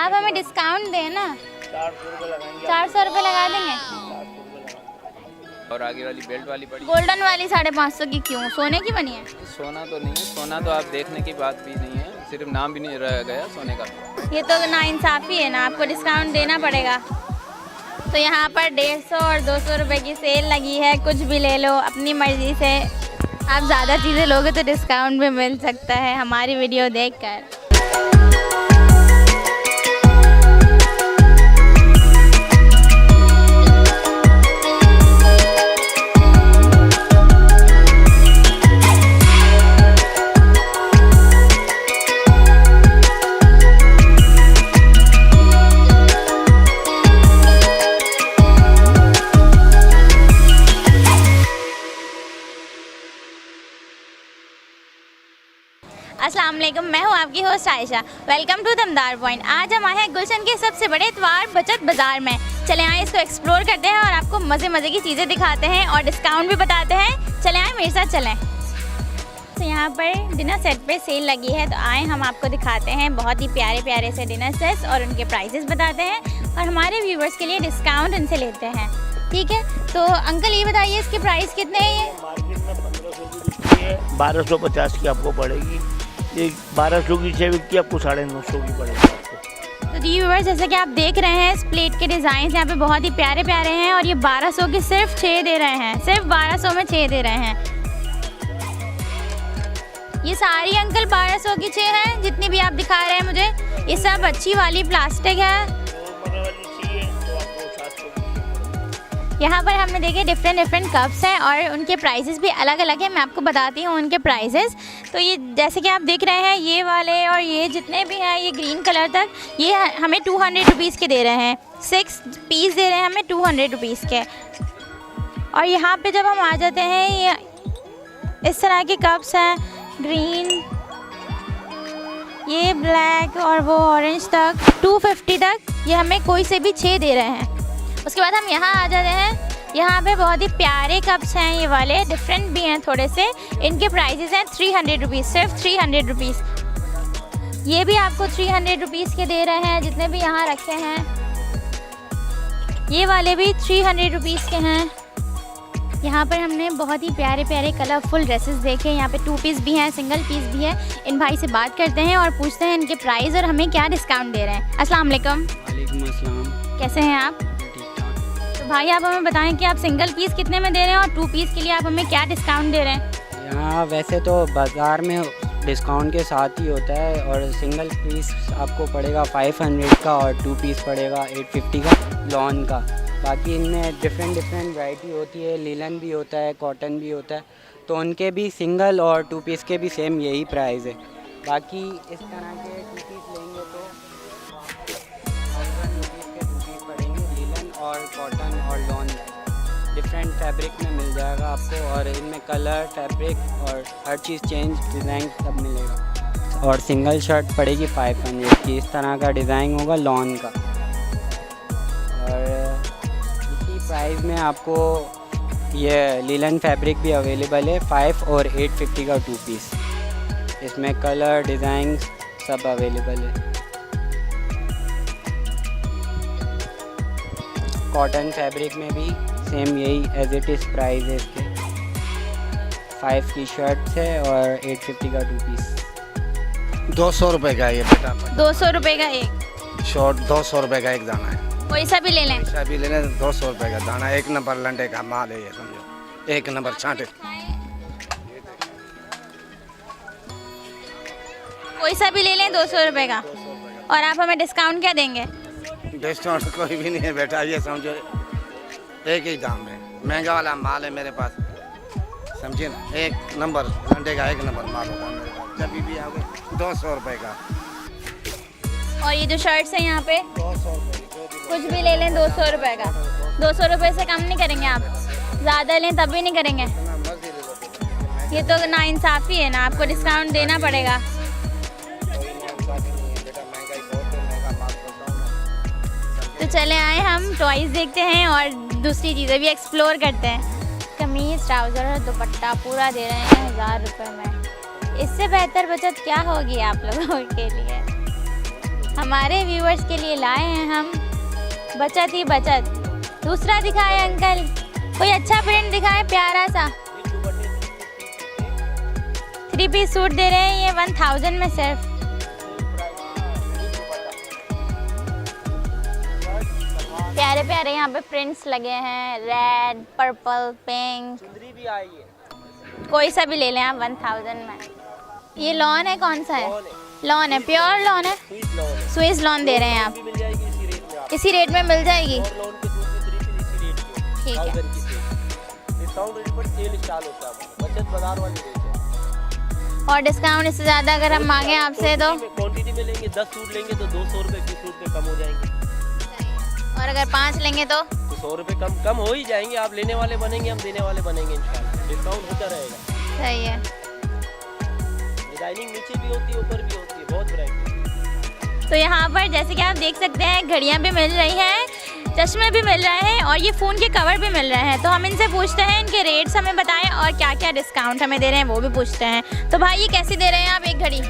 आप हमें डिस्काउंट दें ना। 400 रुपये लगाएंगे। 400 रुपये लगा देंगे। 400 रुपये लगाएंगे। और आगे वाली बेल्ट वाली पड़ी। गोल्डन वाली 550 की क्यों? सोने की बनी है? सोना तो नहीं है, सोना तो आप देखने की बात भी नहीं है, सिर्फ नाम भी नहीं रह गया सोने का। ये तो नाइंसाफ़ी है ना, आपको डिस्काउंट देना पड़ेगा। तो यहाँ पर 150 और 200 रुपये की सेल लगी है, कुछ भी ले लो अपनी मर्ज़ी से। आप ज़्यादा चीज़ें लोगे तो डिस्काउंट भी मिल सकता है हमारी वीडियो देखकर। अस्सलाम वालेकुम, मैं हूँ आपकी होस्ट आयशा। वेलकम टू दमदार पॉइंट। आज हम आए हैं गुलशन के सबसे बड़े इतवार बचत बाज़ार में। चले आए इसको एक्सप्लोर करते हैं और आपको मज़े मज़े की चीज़ें दिखाते हैं और डिस्काउंट भी बताते हैं। चले आए मेरे साथ चलें। तो यहाँ पर डिनर सेट पे सेल लगी है, तो आए हम आपको दिखाते हैं बहुत ही प्यारे प्यारे से डिनर सेट्स और उनके प्राइसेस बताते हैं और हमारे व्यूवर्स के लिए डिस्काउंट उनसे लेते हैं। ठीक है, तो अंकल ये बताइए इसके प्राइस कितने हैं? ये मार्केट में 1500 की बिकती है, 1250 की आपको पड़ेगी। ये 1200 की 6 बिकती है, आपको 950 की पड़ेगी आपको। तो जी व्यूअर्स, जैसे कि आप देख रहे हैं इस प्लेट के डिज़ाइन यहाँ पे बहुत ही प्यारे प्यारे हैं और ये 1200 की सिर्फ 6 दे रहे हैं, सिर्फ 1200 में 6 दे रहे हैं। ये सारी अंकल 1200 की 6 हैं, जितनी भी आप दिखा रहे हैं मुझे। ये सब अच्छी वाली प्लास्टिक है। यहाँ पर हमने देखे डिफरेंट कप्स हैं और उनके प्राइसेस भी अलग अलग हैं। मैं आपको बताती हूँ उनके प्राइसेस। तो ये जैसे कि आप देख रहे हैं, ये वाले और ये जितने भी हैं, ये ग्रीन कलर तक, ये हमें 200 रुपीज़ के दे रहे हैं। 6 पीस दे रहे हैं हमें 200 रुपीज़ के। और यहाँ पे जब हम आ जाते हैं, ये इस तरह के कप्स हैं, ग्रीन, ये ब्लैक और वो ऑरेंज तक 250 तक, ये हमें कोई से भी 6 दे रहे हैं। उसके बाद हम यहाँ आ जाते हैं, यहाँ पे बहुत ही प्यारे कप्स हैं, ये वाले डिफरेंट भी हैं थोड़े से। इनके प्राइसेस हैं 300 रुपीज़, सिर्फ 300 रुपीज़। ये भी आपको 300 रुपीज़ के दे रहे हैं, जितने भी यहाँ रखे हैं। ये वाले भी 300 रुपीज़ के हैं। यहाँ पर हमने बहुत ही प्यारे प्यारे कलरफुल ड्रेसेस देखे। यहाँ पे 2 पीस भी हैं, सिंगल पीस भी है। इन भाई से बात करते हैं और पूछते हैं इनके प्राइस और हमें क्या डिस्काउंट दे रहे हैं। अस्सलाम वालेकुम। वालेकुम अस्सलाम। कैसे हैं आप? भाई आप हमें बताएं कि आप सिंगल पीस कितने में दे रहे हैं और 2 पीस के लिए आप हमें क्या डिस्काउंट दे रहे हैं? यहाँ वैसे तो बाज़ार में डिस्काउंट के साथ ही होता है और सिंगल पीस आपको पड़ेगा 500 का और 2 पीस पड़ेगा 850 का लॉन का। बाकी इनमें डिफरेंट वैरायटी होती है, लीलन भी होता है, कॉटन भी होता है, तो उनके भी सिंगल और 2 पीस के भी सेम यही प्राइस है। बाकी इस तरह के 2 पीस लेंगे तो 1000 रुपीज़ के 2 पीस पड़ेंगे, लीलन और कॉटन और लॉन डिफरेंट फैब्रिक में मिल जाएगा आपको। और इनमें कलर, फैब्रिक और हर चीज़ चेंज, डिज़ाइन सब मिलेगा। और सिंगल शर्ट पड़ेगी 500 की, इस तरह का डिज़ाइन होगा लॉन का। और इसी प्राइस में आपको ये लीलन फैब्रिक भी अवेलेबल है, 5 और 850 का 2 पीस। इसमें कलर, डिज़ाइन सब अवेलेबल है। कॉटन फैब्रिक में भी सेम यही एज इट इज़ प्राइस है इसके। 5 की शर्ट है और 850 का 2 पीस। 200 रुपये का है ये बेटा। 200 रुपये का एक शॉर्ट 200 रुपये का एक दाना है। कोई सा भी ले लें? ऐसा भी लेने 200 रुपये का दाना, 1 नंबर लंडे का माल है ये, समझो 1 नंबर छांटे। कोई सा भी ले लें 200 रुपये का। और आप हमें डिस्काउंट क्या देंगे? डिस्काउंट कोई भी नहीं है बेटा, ये समझो एक ही दाम है। महंगा वाला माल है मेरे पास, समझिए ना। 1 नंबर लंडे का 1 नंबर माल होगा मेरे पास। जब भी आओगे 200 रुपये का। और ये जो शर्ट्स हैं यहाँ पे 200 रुपये कुछ भी ले लें 200 रुपये का। 200 रुपये से कम नहीं करेंगे आप? ज़्यादा लें तब भी नहीं करेंगे? ये तो नाइंसाफ़ी है ना, आपको डिस्काउंट देना पड़ेगा। तो चले आए हम टॉयज़ देखते हैं और दूसरी चीज़ें भी एक्सप्लोर करते हैं। कमीज़, ट्राउज़र और दुपट्टा पूरा दे रहे हैं 1000 रुपये में। इससे बेहतर बचत क्या होगी आप लोगों के लिए? हमारे व्यूअर्स के लिए लाए हैं हम बचत ही बचत। दूसरा दिखाए अंकल, कोई अच्छा प्रिंट दिखाए प्यारा सा। 3 पीस सूट दे रहे हैं ये 1000 में सिर्फ। प्यारे प्यारे यहाँ पे प्रिंट्स लगे हैं, रेड, पर्पल, पिंक। कोई सा भी ले लें आप 1000 में। ये लॉन है, कौन सा है? लॉन है, प्योर लॉन है, स्विस लॉन दे रहे हैं आप। इसी रेट में मिल जाएगी, ठीक है। और डिस्काउंट इससे ज़्यादा अगर हम मांगे आपसे तो क्वांटिटी में लेंगे, 10 सूट लेंगे तो 200 रुपये 20 रुपये कम हो जाएंगे। और अगर 5 लेंगे तो 100 रुपये कम हो ही जाएंगे। आप लेने वाले बनेंगे, हम देने वाले बनेंगे, इंशाल्लाह डिस्काउंट होता रहेगा। सही है। डिजाइनिंग नीचे भी होती है, ऊपर भी होती है, बहुत वैरायटी। तो यहाँ पर जैसे कि आप देख सकते हैं घड़ियाँ भी मिल रही हैं, चश्मे भी मिल रहे हैं और ये फ़ोन के कवर भी मिल रहे हैं। तो हम इनसे पूछते हैं, इनके रेट्स हमें बताएं और क्या क्या डिस्काउंट हमें दे रहे हैं वो भी पूछते हैं। तो भाई ये कैसी दे रहे हैं आप एक घड़ी?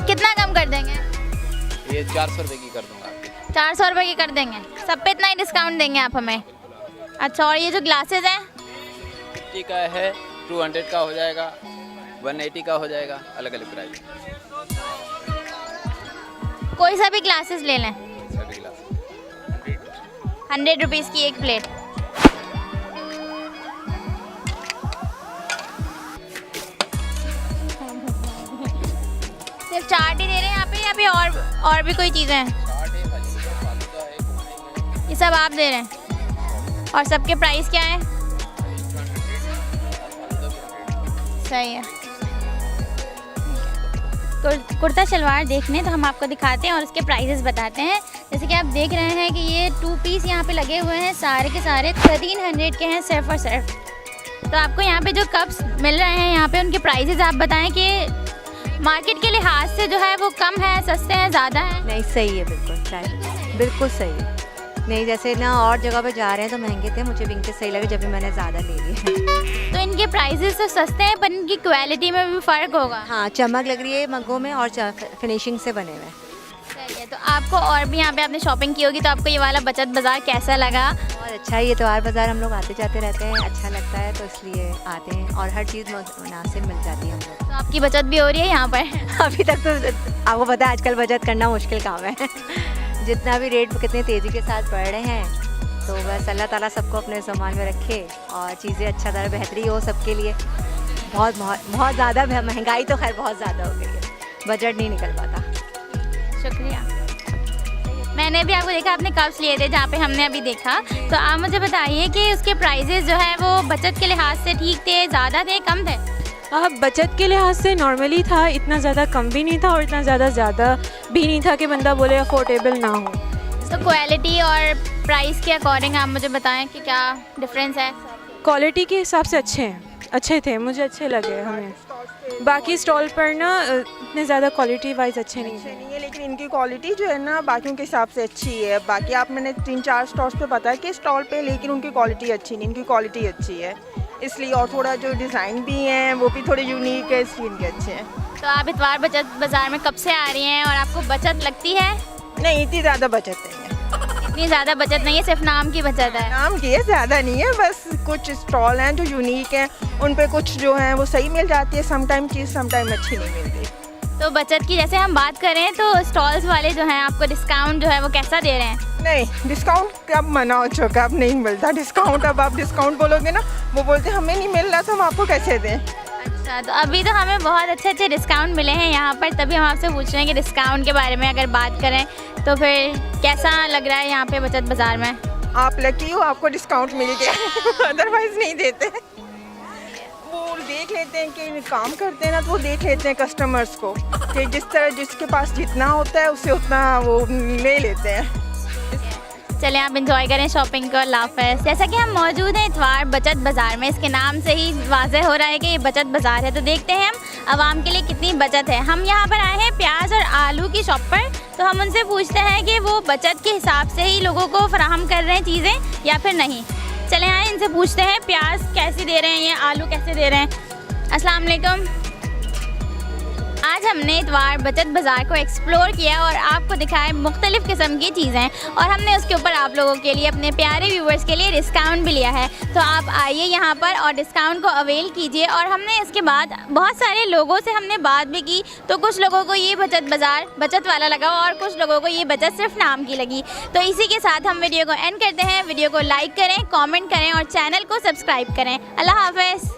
कितना कम कर देंगे? ये 400 रुपये की कर दूँगा। 400 रुपये की कर देंगे, सब पे इतना ही डिस्काउंट देंगे आप हमें? अच्छा, और ये जो ग्लासेस हैं 50 का है, 200 का हो जाएगा, 180 का हो जाएगा, अलग अलग प्राइस। कोई सा भी ग्लासेस ले लें, सभी ग्लास 100 रुपीज़ की एक प्लेट। सिर्फ चाट ही दे रहे हैं यहाँ पे या फिर और भी कोई चीज़ें हैं? ये सब आप दे रहे हैं और सबके प्राइस क्या है? सही है। कुर्ता शलवार देखने तो हम आपको दिखाते हैं और उसके प्राइसेस बताते हैं। जैसे कि आप देख रहे हैं कि ये 2 पीस यहाँ पे लगे हुए हैं, सारे के सारे 1300 के हैं सिर्फ और सिर्फ। तो आपको यहाँ पे जो कप्स मिल रहे हैं यहाँ पे उनके प्राइसेस आप बताएं कि मार्केट के लिहाज से जो है वो कम है, सस्ते हैं, ज़्यादा है? नहीं, सही है, बिल्कुल सही है। नहीं, जैसे ना और जगह पे जा रहे हैं तो महंगे थे, मुझे विंग के सही लगे जब भी मैंने ज़्यादा ले लिए। तो इनके प्राइसेस तो सस्ते हैं पर इनकी क्वालिटी में भी फ़र्क होगा। हाँ, चमक लग रही है मग्गों में और फिनिशिंग से बने हुए हैं। सही है। तो आपको और भी यहाँ पे आपने शॉपिंग की होगी, तो आपको ये वाला बचत बाज़ार कैसा लगा? और अच्छा है, ये त्योहार बाज़ार हम लोग आते जाते रहते हैं, अच्छा लगता है तो इसलिए आते हैं और हर चीज़ मुनासिब मिल जाती है हम लोग। तो आपकी बचत भी हो रही है यहाँ पर? अभी तक तो आपको पता है आजकल बचत करना मुश्किल काम है। जितना भी रेट कितने तेज़ी के साथ बढ़ रहे हैं, तो बस अल्लाह ताला सबको अपने सामान में रखे और चीज़ें अच्छा तरह बेहतरी हो सबके लिए। बहुत बहुत बहुत ज़्यादा महंगाई तो खैर बहुत ज़्यादा हो गई है, बजट नहीं निकल पाता। शुक्रिया। मैंने भी आपको देखा, आपने कप्स लिए थे जहाँ पे हमने अभी देखा। तो आप मुझे बताइए कि उसके प्राइसेस जो है वो बचत के लिहाज से ठीक थे, ज़्यादा थे, कम थे? बचत के लिहाज से नॉर्मली था, इतना ज़्यादा कम भी नहीं था और इतना ज़्यादा भी नहीं था कि बंदा बोले अफोर्डेबल ना हो। तो क्वालिटी और प्राइस के अकॉर्डिंग आप मुझे बताएं कि क्या डिफरेंस है? क्वालिटी के हिसाब से अच्छे थे, मुझे अच्छे लगे हमें। बाकी स्टॉल पर ना इतने ज़्यादा क्वालिटी वाइज अच्छे नहीं है, लेकिन इनकी क्वालिटी जो है ना बाकियों के हिसाब से अच्छी है। बाकी आप मैंने 3-4 स्टॉल्स पे पता है कि स्टॉल पे, लेकिन उनकी क्वालिटी अच्छी नहीं, इनकी क्वालिटी अच्छी है इसलिए। और थोड़ा जो डिज़ाइन भी हैं वो भी थोड़े यूनिक है इसलिए इनके अच्छे हैं। तो आप इतवार बचत बाज़ार में कब से आ रही हैं और आपको बचत लगती है? नहीं, इतनी ज़्यादा बचत नहीं है। इतनी ज़्यादा बचत नहीं है, सिर्फ नाम की बचत है। नाम की है, ज़्यादा नहीं है। बस कुछ स्टॉल हैं जो यूनिक हैं, उन पे कुछ जो हैं वो सही मिल जाती है, समटाइम चीज़ समटाइम अच्छी नहीं मिलती। तो बचत की जैसे हम बात करें तो स्टॉल्स वाले जो हैं आपको डिस्काउंट जो है वो कैसा दे रहे हैं? नहीं, डिस्काउंट कब मना हो चुका, अब नहीं मिलता डिस्काउंट। अब आप डिस्काउंट बोलोगे ना, वो बोलते हमें नहीं मिल रहा तो हम आपको कैसे दें। अच्छा, तो अभी तो हमें बहुत अच्छे डिस्काउंट मिले हैं यहाँ पर, तभी हम आपसे पूछ रहे हैं कि डिस्काउंट के बारे में अगर बात करें तो फिर कैसा लग रहा है यहाँ पे बचत बाज़ार में? आप लकी हो, आपको डिस्काउंट मिल गया, अदरवाइज़ नहीं देते। वो देख लेते हैं कि काम करते हैं ना, तो वो देख लेते हैं कस्टमर्स को कि जिस तरह जिसके पास जितना होता है उससे उतना वो ले लेते हैं। चलें, आप इंजॉय करें शॉपिंग को। अल्लाह हाफ़िज़। जैसा कि हम मौजूद हैं इतवार बचत बाज़ार में, इसके नाम से ही वाज़ेह हो रहा है कि ये बचत बाज़ार है। तो देखते हैं हम आवाम के लिए कितनी बचत है। हम यहाँ पर आए हैं प्याज और आलू की शॉप पर, तो हम उनसे पूछते हैं कि वो बचत के हिसाब से ही लोगों को फराहम कर रहे हैं चीज़ें या फिर नहीं। चलें आए इनसे पूछते हैं प्याज कैसी दे रहे हैं, ये आलू कैसे दे रहे हैं। अस्सलाम वालेकुम। आज हमने इतवार बचत बाज़ार को एक्सप्लोर किया और आपको दिखाए मुख्तलिफ़ किस्म की चीज़ें, और हमने उसके ऊपर आप लोगों के लिए, अपने प्यारे व्यूवर्स के लिए डिस्काउंट भी लिया है। तो आप आइए यहाँ पर और डिस्काउंट को अवेल कीजिए। और हमने इसके बाद बहुत सारे लोगों से हमने बात भी की, तो कुछ लोगों को ये बचत बाज़ार बचत वाला लगा और कुछ लोगों को ये बचत सिर्फ नाम की लगी। तो इसी के साथ हम वीडियो को एंड करते हैं। वीडियो को लाइक करें, कमेंट करें और चैनल को सब्सक्राइब करें। अल्लाह हाफ़िज़।